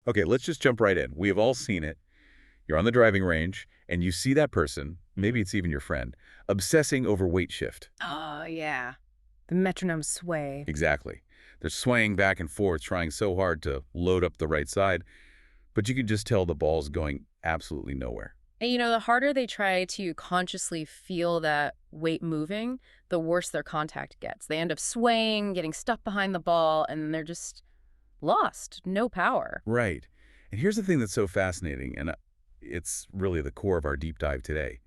Okay, let's just jump right in. We have all seen it. You're on the driving range, and you see that person, maybe it's even your friend, obsessing over weight shift. Oh, yeah. The metronome sway. Exactly. They're swaying back and forth, trying so hard to load up the right side, but you can just tell the ball's going absolutely nowhere. And the harder they try to consciously feel that weight moving, the worse their contact gets. They end up swaying, getting stuck behind the ball, and they're just lost. No power. Right. And here's the thing that's so fascinating, and it's really the core of our deep dive today.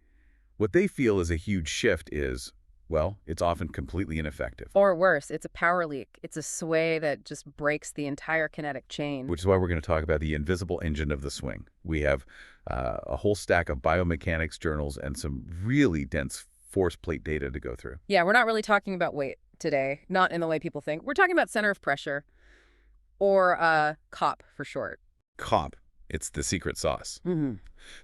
What they feel is a huge shift is, well, it's often completely ineffective. Or worse, it's a power leak. It's a sway that just breaks the entire kinetic chain. Which is why we're going to talk about the invisible engine of the swing. We have a whole stack of biomechanics journals and some really dense force plate data to go through. Yeah, we're not really talking about weight today, not in the way people think. We're talking about center of pressure, or COP for short. COP, it's the secret sauce. Mm-hmm.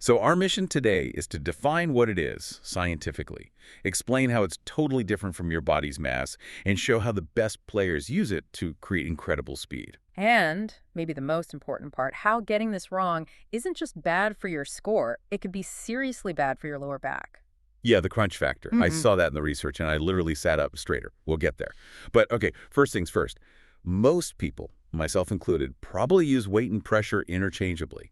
So our mission today is to define what it is scientifically, explain how it's totally different from your body's mass, and show how the best players use it to create incredible speed. And, maybe the most important part, how getting this wrong isn't just bad for your score, it could be seriously bad for your lower back. Yeah, the crunch factor. I saw that in the research, and I literally sat up straighter. We'll get there. But okay, first things first. Most people, myself included, probably use weight and pressure interchangeably.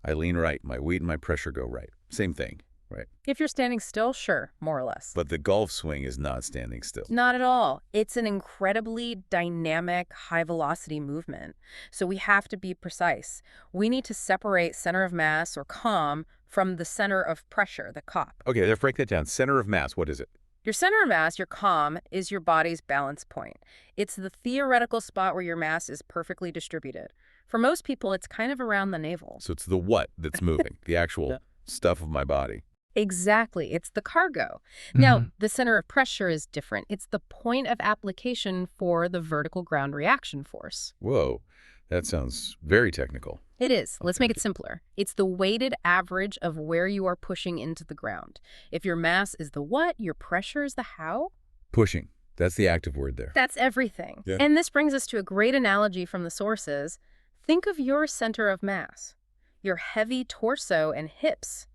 I lean right, my weight and my pressure go right. Same thing, right? If you're standing still, sure, more or less. But the golf swing is not standing still. Not at all. It's an incredibly dynamic, high-velocity movement. So we have to be precise. We need to separate center of mass, or COM, from the center of pressure, the COP. Okay, let's break that down. Center of mass, what is it? Your center of mass, your COM, is your body's balance point. It's the theoretical spot where your mass is perfectly distributed. For most people, it's kind of around the navel. So it's the what that's moving, the actual stuff of my body. Exactly. It's the cargo. Now, the center of pressure is different. It's the point of application for the vertical ground reaction force. Whoa, that sounds very technical. It is. Let's make it simpler. It's the weighted average of where you are pushing into the ground. If your mass is the what, your pressure is the how. Pushing. That's the active word there. That's everything. Yeah. And this brings us to a great analogy from the sources. Think of your center of mass, your heavy torso and hips,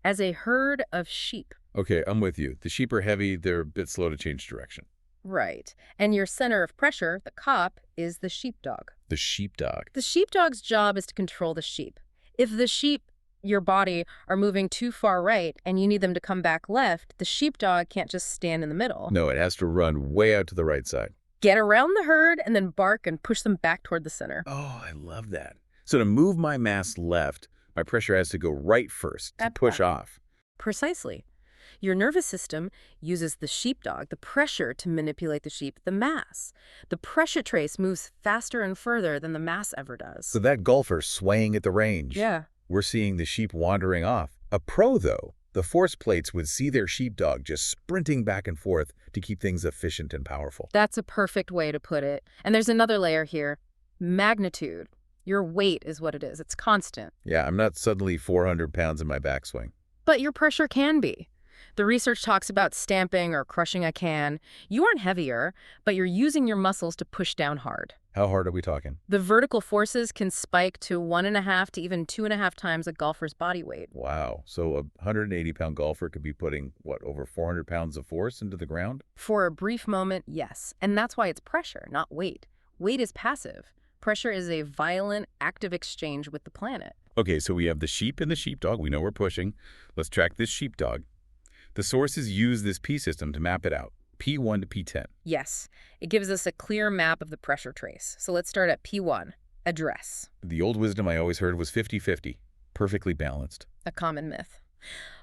as a herd of sheep. Okay, I'm with you. The sheep are heavy. They're a bit slow to change direction. Right. And your center of pressure, the COP, is the sheepdog. The sheepdog. The sheepdog's job is to control the sheep. If the sheep, your body, are moving too far right and you need them to come back left, the sheepdog can't just stand in the middle. No, it has to run way out to the right side. Get around the herd and then bark and push them back toward the center. Oh, I love that. So to move my mass left, my pressure has to go right first to push off. Precisely. Your nervous system uses the sheepdog, the pressure, to manipulate the sheep, the mass. The pressure trace moves faster and further than the mass ever does. So that golfer swaying at the range. Yeah. We're seeing the sheep wandering off. A pro, though, the force plates would see their sheepdog just sprinting back and forth to keep things efficient and powerful. That's a perfect way to put it. And there's another layer here. Magnitude. Your weight is what it is. It's constant. Yeah, I'm not suddenly 400 pounds in my backswing. But your pressure can be. The research talks about stamping or crushing a can. You aren't heavier, but you're using your muscles to push down hard. How hard are we talking? The vertical forces can spike to 1.5 to even 2.5 times a golfer's body weight. Wow. So a 180-pound golfer could be putting, what, over 400 pounds of force into the ground? For a brief moment, yes. And that's why it's pressure, not weight. Weight is passive. Pressure is a violent, active exchange with the planet. Okay, so we have the sheep and the sheepdog. We know we're pushing. Let's track this sheepdog. The sources use this P system to map it out, P1 to P10. Yes, it gives us a clear map of the pressure trace. So let's start at P1, address. The old wisdom I always heard was 50-50, perfectly balanced. A common myth.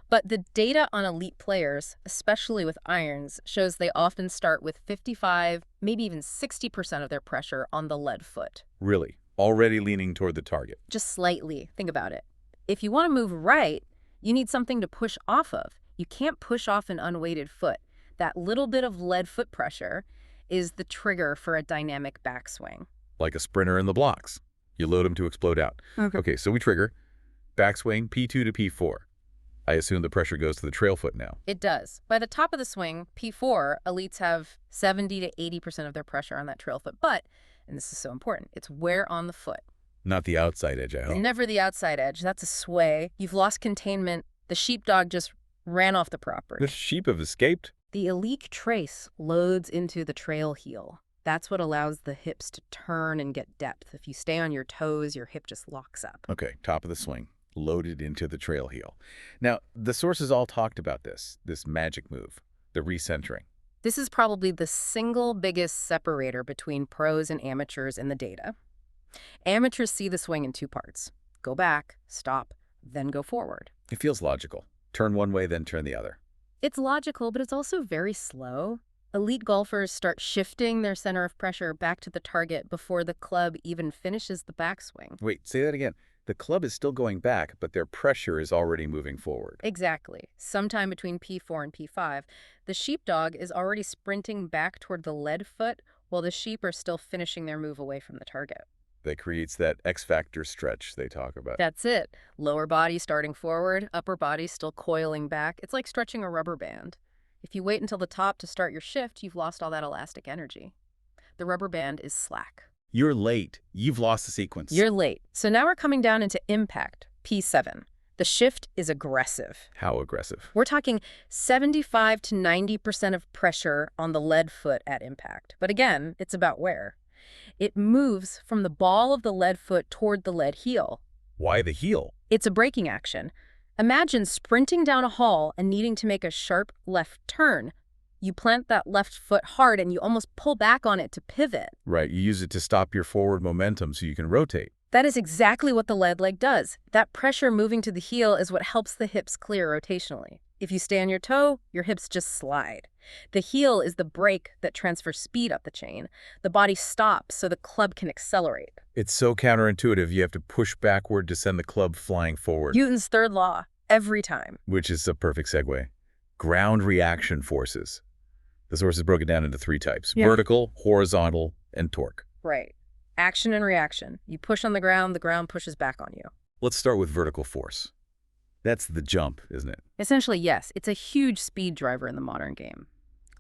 But the data on elite players, especially with irons, shows they often start with 55, maybe even 60% of their pressure on the lead foot. Really? Already leaning toward the target? Just slightly. Think about it. If you want to move right, you need something to push off of. You can't push off an unweighted foot. That little bit of lead foot pressure is the trigger for a dynamic backswing. Like a sprinter in the blocks. You load them to explode out. Okay, so we trigger. Backswing, P2 to P4. I assume the pressure goes to the trail foot now. It does. By the top of the swing, P4, elites have 70 to 80% of their pressure on that trail foot. But, and this is so important, it's where on the foot. Not the outside edge, I hope. Never the outside edge. That's a sway. You've lost containment. The sheepdog just ran off the property. The sheep have escaped? The oblique trace loads into the trail heel. That's what allows the hips to turn and get depth. If you stay on your toes, your hip just locks up. Okay, top of the swing, loaded into the trail heel. Now, the sources all talked about this magic move, the recentering. This is probably the single biggest separator between pros and amateurs in the data. Amateurs see the swing in two parts. Go back, stop, then go forward. It feels logical. Turn one way, then turn the other. It's logical, but it's also very slow. Elite golfers start shifting their center of pressure back to the target before the club even finishes the backswing. Wait, say that again. The club is still going back, but their pressure is already moving forward. Exactly. Sometime between P4 and P5, the sheepdog is already sprinting back toward the lead foot while the sheep are still finishing their move away from the target. That creates that X-factor stretch they talk about. That's it. Lower body starting forward, upper body still coiling back. It's like stretching a rubber band. If you wait until the top to start your shift, you've lost all that elastic energy. The rubber band is slack. You're late. You've lost the sequence. You're late. So now we're coming down into impact, P7. The shift is aggressive. How aggressive? We're talking 75 to 90% of pressure on the lead foot at impact. But again, it's about where. It moves from the ball of the lead foot toward the lead heel. Why the heel? It's a braking action. Imagine sprinting down a hall and needing to make a sharp left turn. You plant that left foot hard and you almost pull back on it to pivot. Right, you use it to stop your forward momentum so you can rotate. That is exactly what the lead leg does. That pressure moving to the heel is what helps the hips clear rotationally. If you stay on your toe, your hips just slide. The heel is the brake that transfers speed up the chain. The body stops so the club can accelerate. It's so counterintuitive, you have to push backward to send the club flying forward. Newton's third law, every time. Which is a perfect segue. Ground reaction forces. The source is broken down into three types. Yeah. Vertical, horizontal, and torque. Right. Action and reaction. You push on the ground pushes back on you. Let's start with vertical force. That's the jump, isn't it? Essentially, yes. It's a huge speed driver in the modern game.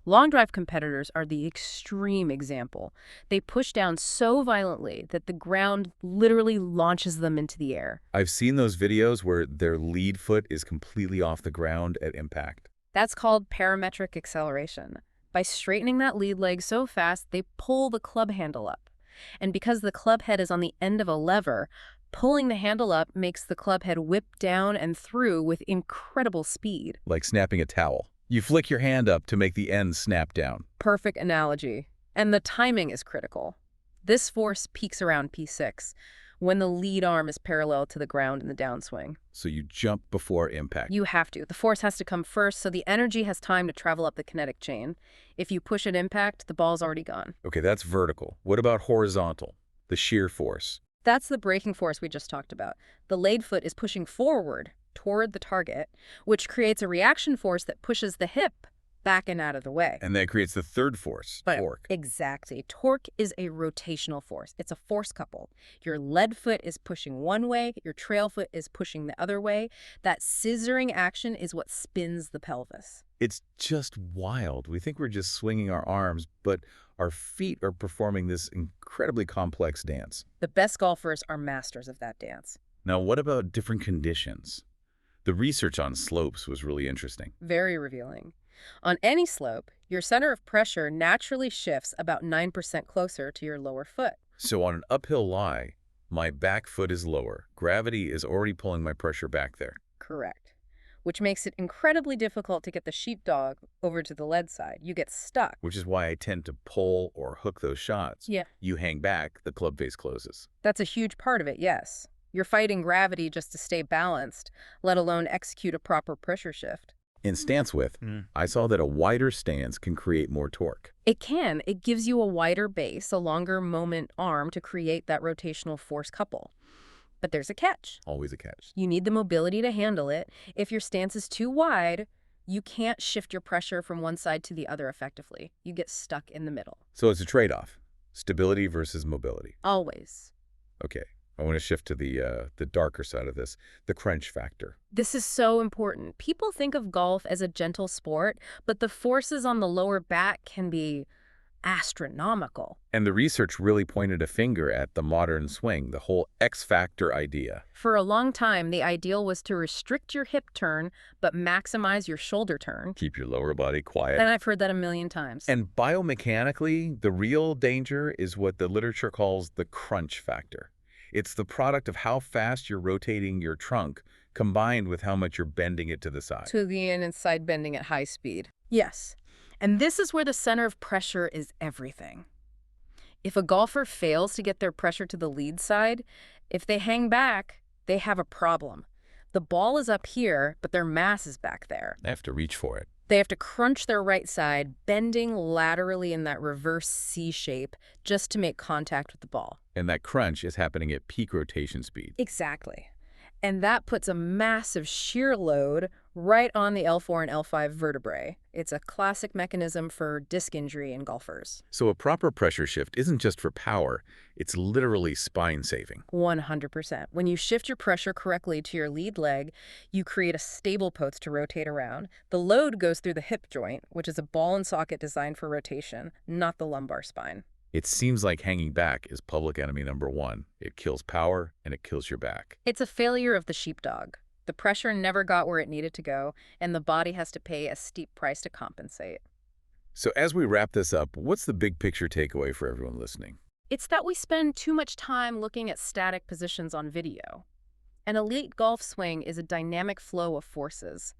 Long drive competitors are the extreme example. They push down so violently that the ground literally launches them into the air. I've seen those videos where their lead foot is completely off the ground at impact. That's called parametric acceleration. By straightening that lead leg so fast, they pull the club handle up. And because the club head is on the end of a lever, pulling the handle up makes the club head whip down and through with incredible speed. Like snapping a towel. You flick your hand up to make the end snap down. Perfect analogy. And the timing is critical. This force peaks around P6, when the lead arm is parallel to the ground in the downswing. So you jump before impact. You have to. The force has to come first, so the energy has time to travel up the kinetic chain. If you push at impact, the ball's already gone. Okay, that's vertical. What about horizontal? The shear force. That's the braking force we just talked about. The lead foot is pushing forward toward the target, which creates a reaction force that pushes the hip back and out of the way. And that creates the third force, torque. Exactly. Torque is a rotational force. It's a force couple. Your lead foot is pushing one way, your trail foot is pushing the other way. That scissoring action is what spins the pelvis. It's just wild. We think we're just swinging our arms, but our feet are performing this incredibly complex dance. The best golfers are masters of that dance. Now, what about different conditions? The research on slopes was really interesting. Very revealing. On any slope, your center of pressure naturally shifts about 9% closer to your lower foot. So on an uphill lie, my back foot is lower. Gravity is already pulling my pressure back there. Correct. Which makes it incredibly difficult to get the sheepdog over to the lead side. You get stuck. Which is why I tend to pull or hook those shots. Yeah. You hang back, the club face closes. That's a huge part of it, yes. You're fighting gravity just to stay balanced, let alone execute a proper pressure shift. In stance width, I saw that a wider stance can create more torque. It can. It gives you a wider base, a longer moment arm to create that rotational force couple. But there's a catch. Always a catch. You need the mobility to handle it. If your stance is too wide, you can't shift your pressure from one side to the other effectively. You get stuck in the middle. So it's a trade-off. Stability versus mobility. Always. Okay. I want to shift to the darker side of this, the crunch factor. This is so important. People think of golf as a gentle sport, but the forces on the lower back can be astronomical. And the research really pointed a finger at the modern swing, the whole X factor idea. For a long time, the ideal was to restrict your hip turn, but maximize your shoulder turn. Keep your lower body quiet. And I've heard that a million times. And biomechanically, the real danger is what the literature calls the crunch factor. It's the product of how fast you're rotating your trunk combined with how much you're bending it to the side. To the in and side bending at high speed. Yes. And this is where the center of pressure is everything. If a golfer fails to get their pressure to the lead side, if they hang back, they have a problem. The ball is up here, but their mass is back there. They have to reach for it. They have to crunch their right side, bending laterally in that reverse C shape just to make contact with the ball. And that crunch is happening at peak rotation speed. Exactly. And that puts a massive shear load right on the L4 and L5 vertebrae. It's a classic mechanism for disc injury in golfers. So a proper pressure shift isn't just for power, it's literally spine saving. 100%. When you shift your pressure correctly to your lead leg, you create a stable post to rotate around. The load goes through the hip joint, which is a ball and socket designed for rotation, not the lumbar spine. It seems like hanging back is public enemy number one. It kills power and it kills your back. It's a failure of the sheepdog. The pressure never got where it needed to go, and the body has to pay a steep price to compensate. So as we wrap this up, what's the big picture takeaway for everyone listening? It's that we spend too much time looking at static positions on video. An elite golf swing is a dynamic flow of forces.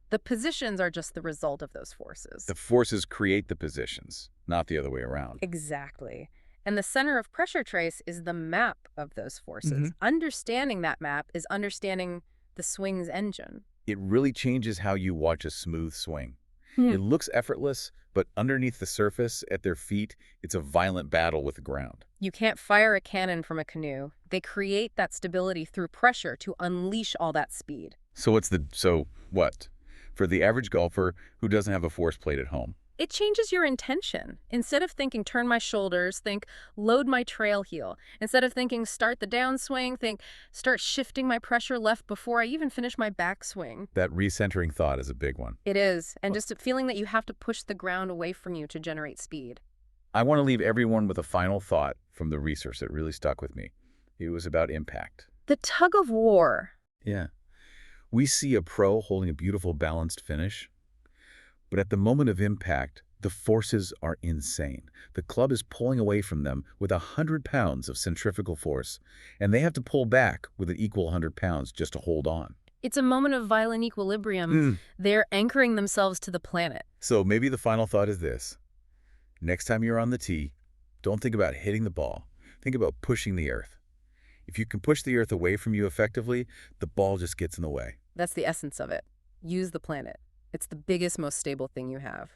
The positions are just the result of those forces. The forces create the positions, not the other way around. Exactly. And the center of pressure trace is the map of those forces. Understanding that map is understanding the swing's engine. It really changes how you watch a smooth swing. It looks effortless, but underneath the surface, at their feet, it's a violent battle with the ground. You can't fire a cannon from a canoe. They create that stability through pressure to unleash all that speed. So what? For the average golfer who doesn't have a force plate at home. It changes your intention. Instead of thinking, turn my shoulders, think, load my trail heel. Instead of thinking, start the downswing, think, start shifting my pressure left before I even finish my backswing. That recentering thought is a big one. It is. And just a feeling that you have to push the ground away from you to generate speed. I want to leave everyone with a final thought from the research that really stuck with me. It was about impact. The tug of war. Yeah. We see a pro holding a beautiful balanced finish, but at the moment of impact, the forces are insane. The club is pulling away from them with 100 pounds of centrifugal force, and they have to pull back with an equal 100 pounds just to hold on. It's a moment of violent equilibrium. They're anchoring themselves to the planet. So maybe the final thought is this. Next time you're on the tee, don't think about hitting the ball. Think about pushing the earth. If you can push the earth away from you effectively, the ball just gets in the way. That's the essence of it. Use the planet. It's the biggest, most stable thing you have.